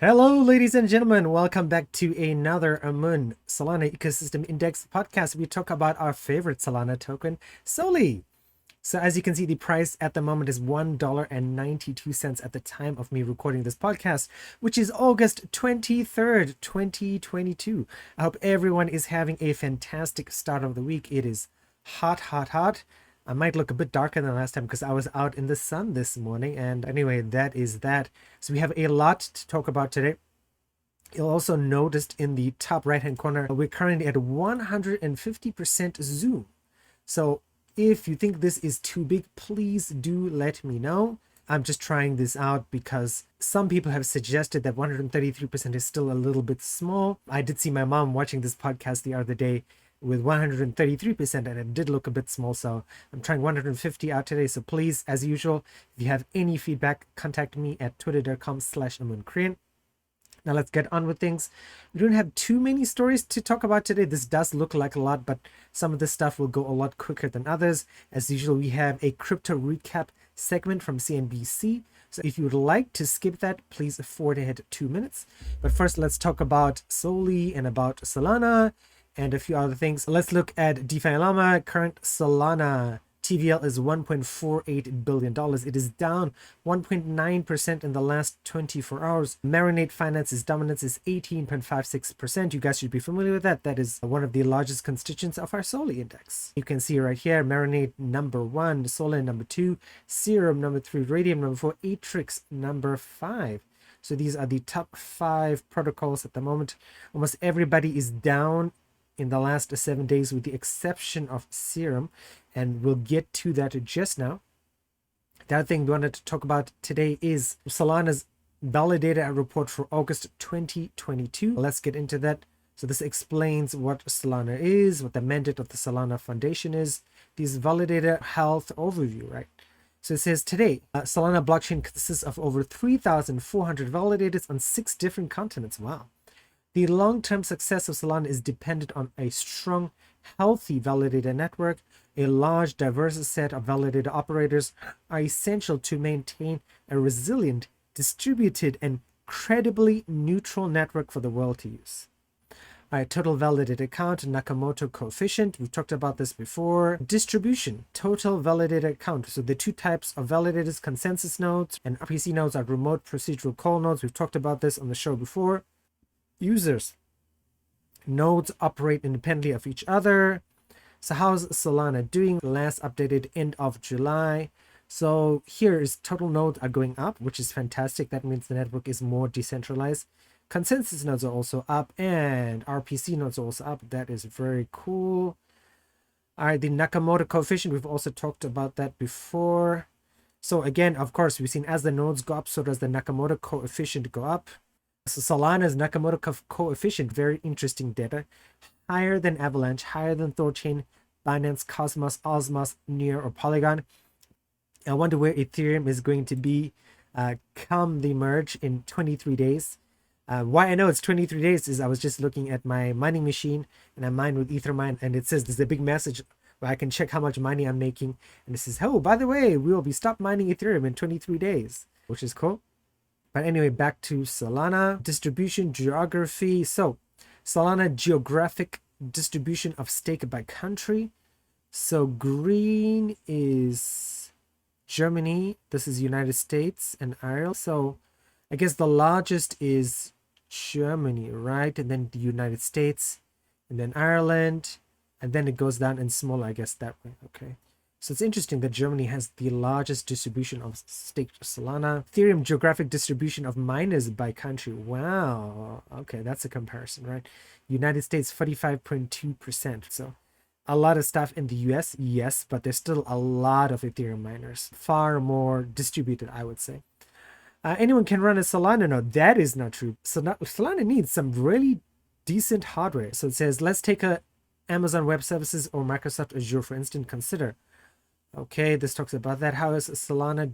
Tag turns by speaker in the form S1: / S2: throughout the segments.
S1: Hello, ladies and gentlemen. Welcome back to another Amun Solana Ecosystem Index podcast. We talk about our favorite Solana token, SOLI. So as you can see, the price at the moment is $1.92 at the time of me recording this podcast, which is August 23rd, 2022. I hope everyone is having a fantastic start of the week. It is hot, hot, hot. I might look a bit darker than last time because I was out in the sun this morning. And anyway, that is that. So we have a lot to talk about today. You'll also notice in the top right hand corner, we're currently at 150% zoom. So if you think this is too big, please do let me know. I'm just trying this out because some people have suggested that 133% is still a little bit small. I did see my mom watching this podcast the other day with 133%, and it did look a bit small, so I'm trying 150 out today. So please, as usual, if you have any feedback, contact me at twitter.com/AmunKorean. Now let's get on with things. We don't have too many stories to talk about today. This does look like a lot, but some of this stuff will go a lot quicker than others. As usual, we have a crypto recap segment from CNBC. So if you would like to skip that, please forward ahead 2 minutes. But first, let's talk about SOLI and about Solana and a few other things. Let's look at Defilama. Current Solana TVL is $1.48 billion. It is down 1.9% in the last 24 hours. Marinade Finance's dominance is 18.56%. You guys should be familiar with that. That is one of the largest constituents of our SOLI index. You can see right here, Marinade number 1, SOLI number 2, Serum number 3, Raydium number 4, Atrix number 5. So these are the top 5 protocols at the moment. Almost everybody is down in the last 7 days with the exception of Serum, and we'll get to that just now. The other thing we wanted to talk about today is Solana's validator report for August 2022. Let's get into that. So this explains what Solana is, what the mandate of the Solana Foundation is, this validator health overview, right? So it says today, Solana blockchain consists of over 3,400 validators on 6 different continents. Wow. The long-term success of Solana is dependent on a strong, healthy validator network. A large, diverse set of validator operators are essential to maintain a resilient, distributed, and credibly neutral network for the world to use. All right, total validated count, Nakamoto coefficient. We've talked about this before. Distribution, total validated count. So the 2 types of validators, consensus nodes and RPC nodes, are remote procedural call nodes. We've talked about this on the show before. Users, nodes operate independently of each other. So how's Solana doing? Last updated end of July. So here is total nodes are going up, which is fantastic. That means the network is more decentralized. Consensus nodes are also up, and RPC nodes are also up. That is very cool. All right, the Nakamoto coefficient, we've also talked about that before. So again, of course, we've seen as the nodes go up, so does the Nakamoto coefficient go up. So Solana's Nakamoto coefficient, very interesting data, higher than Avalanche, higher than Thorchain, Binance, Cosmos, Osmos, Near, or Polygon. I wonder where Ethereum is going to be come the merge in 23 days. Why I know it's 23 days is I was just looking at my mining machine, and I mine with Ethermine, and it says there's a big message where I can check how much money I'm making, and it says, oh, by the way, we will be stopped mining Ethereum in 23 days, which is cool. But anyway, back to Solana. Distribution, geography. So Solana geographic distribution of stake by country. So green is Germany. This is United States and Ireland. So I guess the largest is Germany, right? And then the United States, and then Ireland, and then it goes down in smaller, I guess, that way. Okay. So it's interesting that Germany has the largest distribution of staked Solana. Ethereum geographic distribution of miners by country. Wow. Okay, that's a comparison, right? United States, 45.2%. So a lot of stuff in the US, yes, but there's still a lot of Ethereum miners. Far more distributed, I would say. Anyone can run a Solana node. That is not true. So Solana needs some really decent hardware. So it says, let's take a Amazon Web Services or Microsoft Azure, for instance, consider. Okay, this talks about that. How is Solana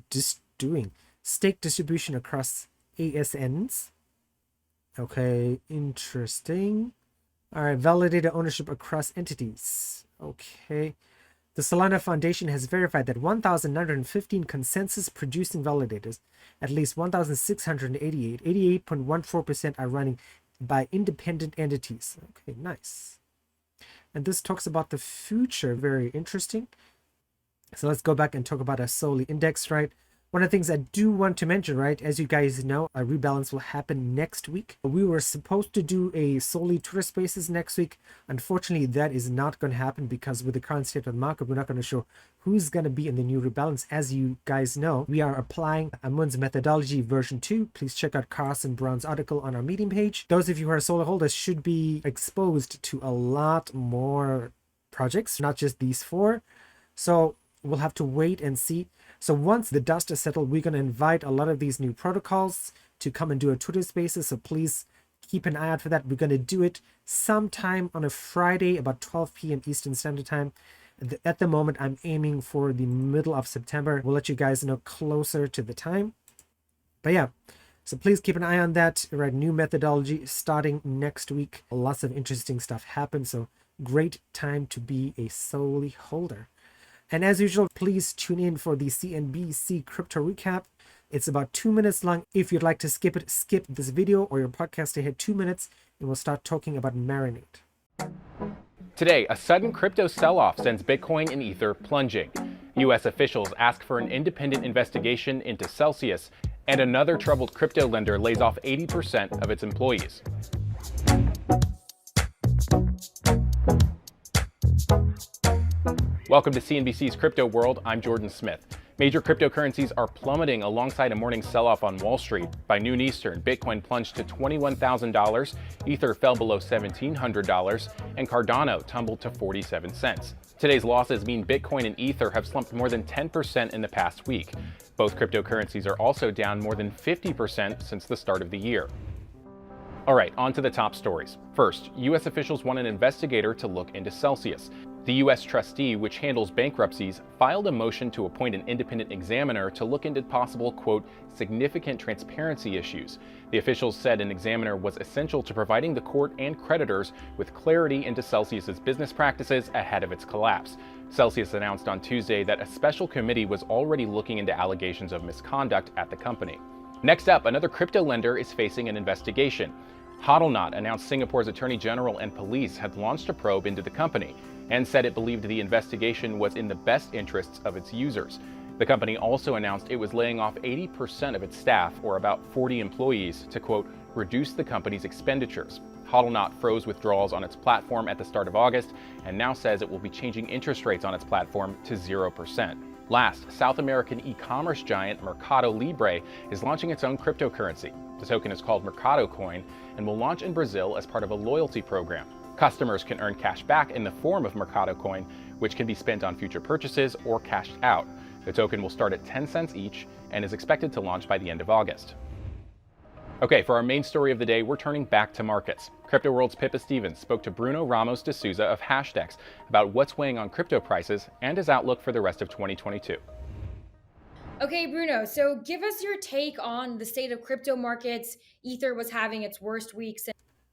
S1: doing? Stake distribution across ASNs. Okay, interesting. All right, validator ownership across entities. Okay. The Solana Foundation has verified that 1,915 consensus producing validators, at least 1,688, 88.14% are running by independent entities. Okay, nice. And this talks about the future, very interesting. So let's go back and talk about our SOLI index, right? One of the things I do want to mention, right, as you guys know, a rebalance will happen next week. We were supposed to do a SOLI Twitter Spaces next week. Unfortunately, that is not going to happen because with the current state of the market, we're not going to show who's going to be in the new rebalance. As you guys know, we are applying Amun's methodology version 2. Please check out Carson Brown's article on our Medium page. Those of you who are SOLI holders should be exposed to a lot more projects, not just these 4. So we'll have to wait and see. So once the dust is settled, we're going to invite a lot of these new protocols to come and do a Twitter Spaces. So please keep an eye out for that. We're going to do it sometime on a Friday, about 12 p.m. Eastern Standard Time. At the moment, I'm aiming for the middle of September. We'll let you guys know closer to the time. But yeah, so please keep an eye on that. Right, new methodology starting next week. Lots of interesting stuff happens. So great time to be a SOLI holder. And as usual, please tune in for the CNBC crypto recap. It's about 2 minutes long. If you'd like to skip it, skip this video or your podcast ahead 2 minutes, and we'll start talking about Marinade.
S2: Today, a sudden crypto sell-off sends Bitcoin and Ether plunging. U.S. officials ask for an independent investigation into Celsius, and another troubled crypto lender lays off 80% of its employees. Welcome to CNBC's Crypto World. I'm Jordan Smith. Major cryptocurrencies are plummeting alongside a morning sell-off on Wall Street. By noon Eastern, Bitcoin plunged to $21,000, Ether fell below $1,700, and Cardano tumbled to 47 cents. Today's losses mean Bitcoin and Ether have slumped more than 10% in the past week. Both cryptocurrencies are also down more than 50% since the start of the year. All right, on to the top stories. First, U.S. officials want an investigator to look into Celsius. The U.S. trustee, which handles bankruptcies, filed a motion to appoint an independent examiner to look into possible, quote, significant transparency issues. The officials said an examiner was essential to providing the court and creditors with clarity into Celsius's business practices ahead of its collapse. Celsius announced on Tuesday that a special committee was already looking into allegations of misconduct at the company. Next up, another crypto lender is facing an investigation. Hodlnaut announced Singapore's Attorney General and police had launched a probe into the company and said it believed the investigation was in the best interests of its users. The company also announced it was laying off 80% of its staff, or about 40 employees, to, quote, reduce the company's expenditures. Hodlnaut froze withdrawals on its platform at the start of August and now says it will be changing interest rates on its platform to 0%. Last, South American e-commerce giant Mercado Libre is launching its own cryptocurrency. The token is called Mercado Coin and will launch in Brazil as part of a loyalty program. Customers can earn cash back in the form of Mercado Coin, which can be spent on future purchases or cashed out. The token will start at 10 cents each and is expected to launch by the end of August. Okay, for our main story of the day, we're turning back to markets. Crypto World's Pippa Stevens spoke to Bruno Ramos de Souza of Hashdex about what's weighing on crypto prices and his outlook for the rest of 2022.
S3: Okay, Bruno, so give us your take on the state of crypto markets. Ether was having its worst weeks.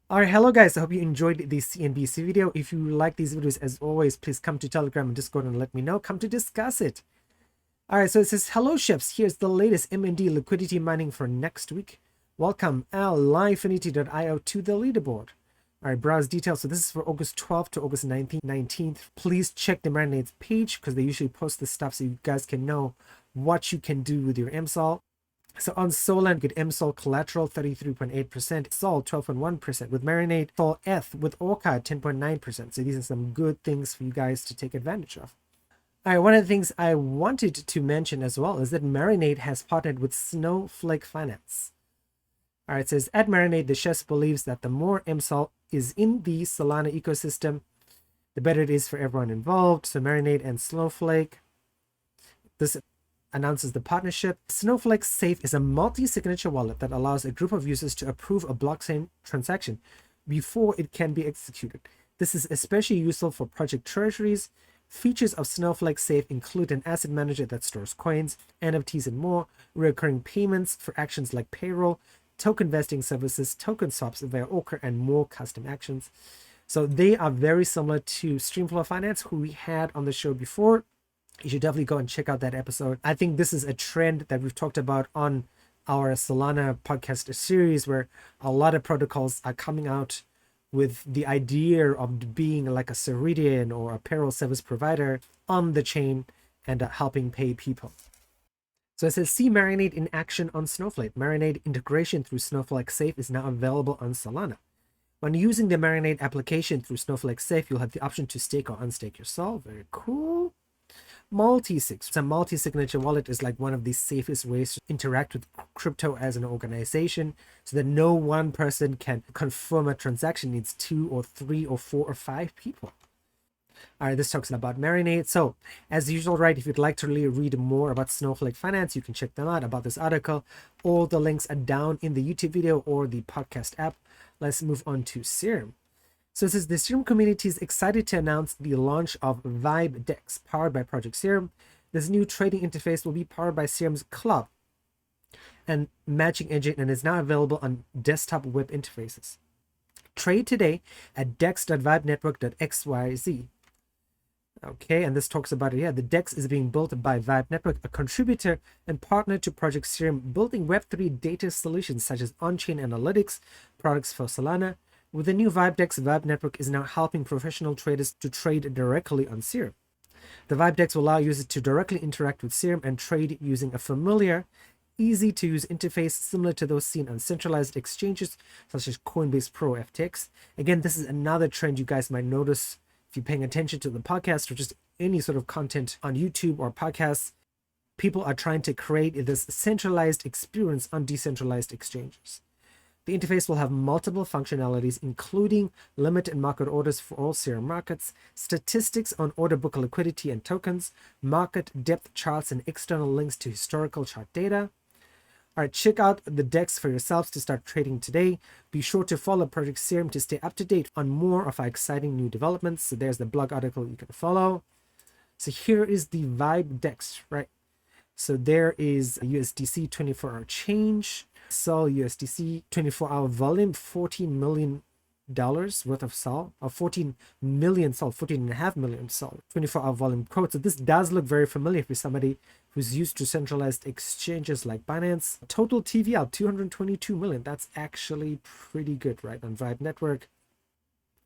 S1: Alright, hello guys, I hope you enjoyed this CNBC video. If you like these videos, as always, please come to Telegram and Discord and let me know. Come to discuss it. Alright, so it says, hello chefs, here's the latest MND liquidity mining for next week. Welcome livefinity.io to the leaderboard. Alright, browse details. So this is for August 12th to August 19th. Please check the Marinade's page because they usually post this stuff so you guys can know what you can do with your mSOL. So on Solana, you get mSOL collateral 33.8%, SOL 12.1%, with Marinade, SOL ETH with Orca 10.9%. So these are some good things for you guys to take advantage of. All right, one of the things I wanted to mention as well is that Marinade has partnered with Snowflake Finance. All right, it says at Marinade, the chef believes that the more mSOL is in the Solana ecosystem, the better it is for everyone involved. So Marinade and Snowflake, this announces the partnership. Snowflake Safe is a multi-signature wallet that allows a group of users to approve a blockchain transaction before it can be executed. This is especially useful for project treasuries. Features of Snowflake Safe include an asset manager that stores coins, NFTs, and more, recurring payments for actions like payroll, token vesting services, token swaps via Orca, and more custom actions. So they are very similar to Streamflow Finance, who we had on the show before. You should definitely go and check out that episode. I think this is a trend that we've talked about on our Solana podcast series, where a lot of protocols are coming out with the idea of being like a Ceridian or a payroll service provider on the chain and helping pay people. So it says, see Marinade in action on Snowflake. Marinade integration through Snowflake Safe is now available on Solana. When using the Marinade application through Snowflake Safe, you'll have the option to stake or unstake your SOL. Very cool. Multi-sig. So multi-signature wallet is like one of the safest ways to interact with crypto as an organization, so that no one person can confirm a transaction. It needs 2 or 3 or 4 or 5 people. All right, this talks about Marinade. So as usual, right, if you'd like to really read more about Snowflake Finance, you can check them out about this article. All the links are down in the YouTube video or the podcast app. Let's move on to Serum. So it says the Serum community is excited to announce the launch of Vybe Dex, powered by Project Serum. This new trading interface will be powered by Serum's Club and matching engine, and is now available on desktop web interfaces. Trade today at dex.vybenetwork.xyz. Okay, and this talks about it. Yeah, the Dex is being built by Vybe Network, a contributor and partner to Project Serum, building Web3 data solutions such as on-chain analytics products for Solana. With the new Vybe Dex, Vybe Network is now helping professional traders to trade directly on Serum. The Vybe Dex will allow users to directly interact with Serum and trade using a familiar, easy-to-use interface similar to those seen on centralized exchanges such as Coinbase Pro FTX. Again, this is another trend you guys might notice if you're paying attention to the podcast or just any sort of content on YouTube or podcasts. People are trying to create this centralized experience on decentralized exchanges. The interface will have multiple functionalities, including limit and market orders for all Serum markets, statistics on order book liquidity and tokens, market depth charts, and external links to historical chart data. All right, check out the Dex for yourselves to start trading today. Be sure to follow Project Serum to stay up to date on more of our exciting new developments. So there's the blog article you can follow. So here is the Vybe Dex, right? So there is a USDC 24-hour change, SOL USDC 24-hour volume, $14 million worth of SOL, or 14 million SOL, 14.5 million SOL, 24-hour volume quote. So this does look very familiar for somebody who's used to centralized exchanges like Binance. Total TVL 222 million. That's actually pretty good, right, on Vybe Network.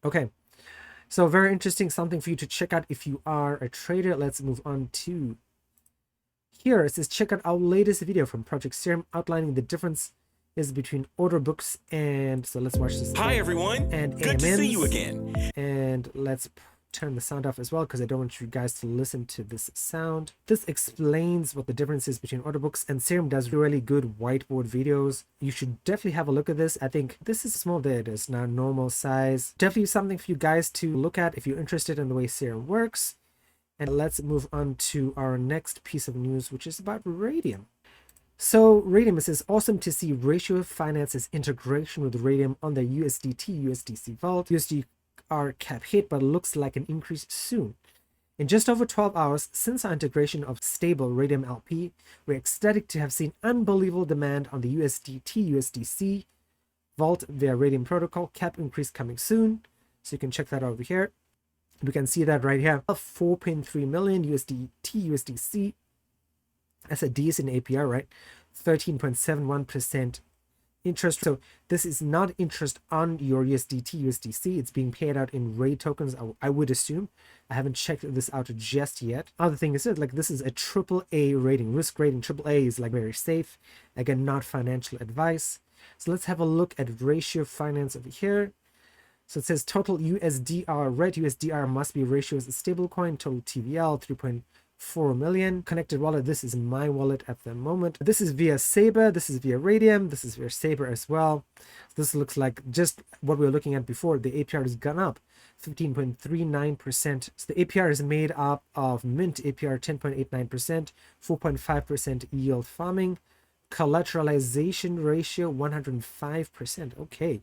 S1: Okay, so very interesting, something for you to check out if you are a trader. Let's move on to here. It says check out our latest video from Project Serum outlining the difference is between order books and, so let's watch this.
S4: Hi everyone,
S1: and
S4: good
S1: AMMs.
S4: to see you again.
S1: And let's turn the sound off as well, because I don't want you guys to listen to this sound. This explains what the difference is between order books, and Serum does really good whiteboard videos. You should definitely have a look at this. I think this is small. There it is now, normal size. Definitely something for you guys to look at if you're interested in the way Serum works. And let's move on to our next piece of news, which is about Raydium. So Raydium, it says awesome to see Ratio Finance's integration with Raydium on the USDT USDC vault. USD are cap hit, but looks like an increase soon. In just over 12 hours since our integration of stable Raydium LP, we're ecstatic to have seen unbelievable demand on the USDT USDC vault via Raydium protocol. Cap increase coming soon, so you can check that over here. We can see that right here, 4.3 million USDT USDC. That's a decent APR, right? 13.71% interest. So this is not interest on your USDT USDC. It's being paid out in Ray tokens, I would assume. I haven't checked this out just yet. Other thing is that, like, this is a AAA rating, risk rating. AAA is like very safe. Again, not financial advice. So let's have a look at Ratio Finance over here. So it says total USDR, red USDR must be Ratio's stablecoin, total TVL 3.4 million. Connected wallet, this is my wallet at the moment. This is via Saber, this is via Raydium, this is via Saber as well. This looks like just what we were looking at before. The APR has gone up 15.39%. So the APR is made up of Mint APR 10.89%, 4.5% yield farming, collateralization ratio 105%. Okay.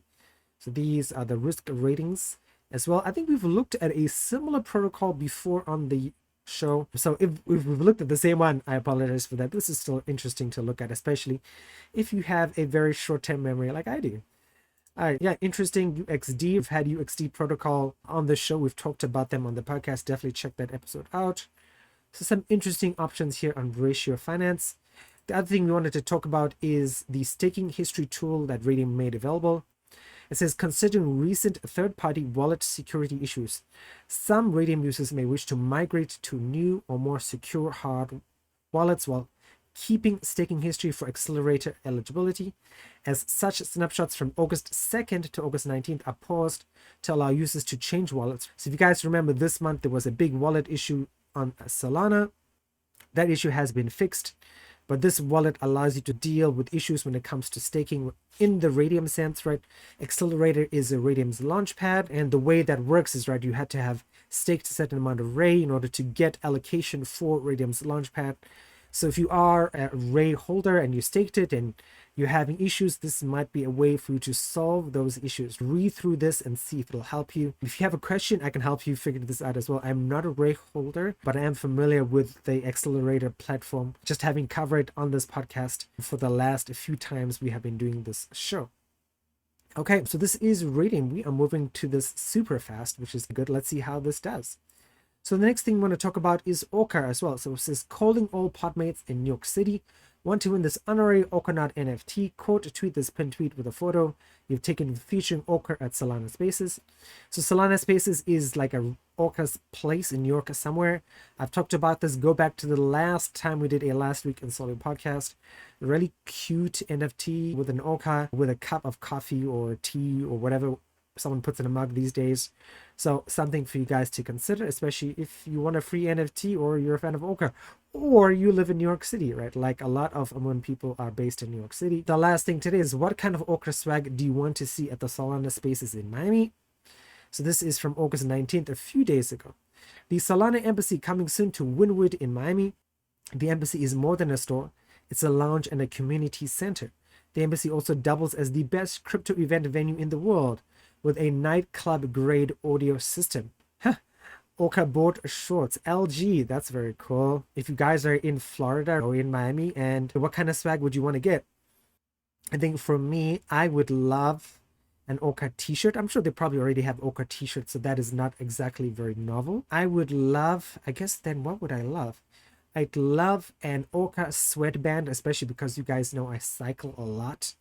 S1: So these are the risk ratings as well. I think we've looked at a similar protocol before on the show. So if we've looked at the same one, I apologize for that. This is still interesting to look at, especially if you have a very short-term memory like I do. Yeah, interesting. UXD. We've had UXD protocol on the show. We've talked about them on the podcast. Definitely check that episode out. So some interesting options here on Ratio Finance. The other thing we wanted to talk about is the staking history tool that Raydium made available. It says, considering recent third-party wallet security issues, some Raydium users may wish to migrate to new or more secure hard wallets while keeping staking history for accelerator eligibility, as such snapshots from August 2nd to August 19th are paused to allow users to change wallets. So if you guys remember, this month there was a big wallet issue on Solana. That issue has been fixed, but this wallet allows you to deal with issues when it comes to staking in the Raydium sense, right? Accelerator is a Raydium's launchpad, and the way that works is, right, you had to have staked a certain amount of Ray in order to get allocation for Raydium's launchpad. So if you are a Ray holder and you staked it and you're having issues, this might be a way for you to solve those issues. Read through this and see if it'll help you. If you have a question, I can help you figure this out as well. I'm not a Ray holder, but I am familiar with the Accelerator platform, just having covered on this podcast for the last few times we have been doing this show. Okay, so this is Raydium. We are moving to this super fast, which is good. Let's see how this does. So the next thing we want to talk about is Orca as well. So it says, calling all podmates in New York City. Want to win this honorary Orca NFT? Quote, tweet this pinned tweet with a photo you've taken featuring Orca at Solana Spaces. So Solana Spaces is like a Orca's place in New York somewhere. I've talked about this. Go back to the last time we did a Last Week in SOLI podcast. A really cute NFT with an Orca with a cup of coffee or tea or whatever someone puts in a mug these days. So something for you guys to consider, especially if you want a free NFT or you're a fan of Orca or you live in New York City, right? Like a lot of Amun people are based in New York City. The last thing today is, what kind of Orca swag do you want to see at the Solana Spaces in Miami? So this is from August 19th, a few days ago. The Solana Embassy coming soon to Wynwood in Miami. The embassy is more than a store. It's a lounge and a community center. The embassy also doubles as the best crypto event venue in the world, with a nightclub grade audio system. Huh. Orca board shorts, LG, that's very cool. If you guys are in Florida or in Miami, and what kind of swag would you want to get? I think for me, I would love an Orca t-shirt. I'm sure they probably already have Orca t-shirts, so that is not exactly very novel. I would love, I guess then what would I love? I'd love an Orca sweatband, especially because you guys know I cycle a lot.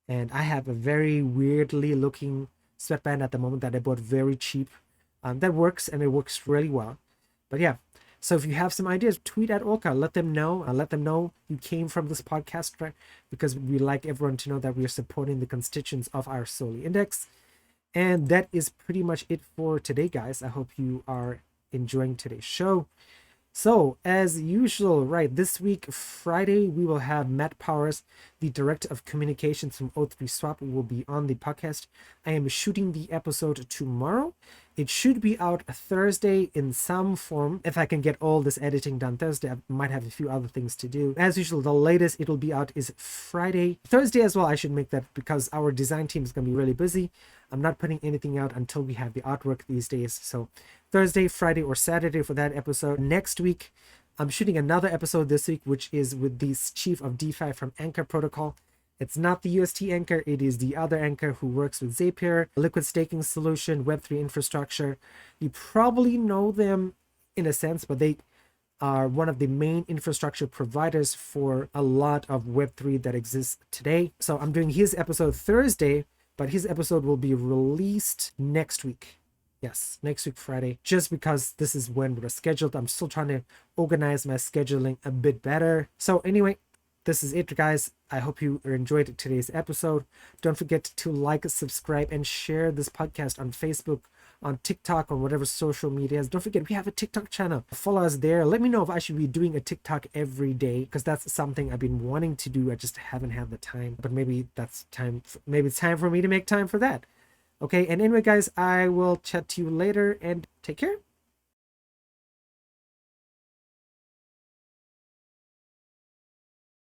S1: And I have a very weirdly looking sweatband at the moment that I bought very cheap. That works, and it works really well. But yeah, so if you have some ideas, tweet at Orca. Let them know. Let them know you came from this podcast, right? Because we like everyone to know that we are supporting the constituents of our SOLI index. And that is pretty much it for today, guys. I hope you are enjoying today's show. So, as usual, right, this week, Friday, we will have Matt Powers, the Director of Communications from O3 Swap, will be on the podcast. I am shooting the episode tomorrow. It should be out Thursday in some form. If I can get all this editing done Thursday, I might have a few other things to do. As usual, the latest it'll be out is Friday. Thursday as well, I should make that, because our design team is going to be really busy. I'm not putting anything out until we have the artwork these days. So Thursday, Friday, or Saturday for that episode. Next week, I'm shooting another episode this week, which is with the chief of DeFi from Anchor Protocol. It's not the UST Anchor, it is the other Anchor who works with Zapier, liquid staking solution, Web3 infrastructure. You probably know them in a sense, but they are one of the main infrastructure providers for a lot of Web3 that exists today. So I'm doing his episode Thursday, but his episode will be released next week. Yes, next week, Friday, just because this is when we're scheduled. I'm still trying to organize my scheduling a bit better. So anyway, this is it, guys. I hope you enjoyed today's episode. Don't forget to like, subscribe, and share this podcast on Facebook, on TikTok, on whatever social medias. Don't forget, we have a TikTok channel. Follow us there. Let me know if I should be doing a TikTok every day, because that's something I've been wanting to do. I just haven't had the time, but maybe that's time. Maybe it's time for me to make time for that. Okay, and anyway, guys, I will chat to you later, and take care.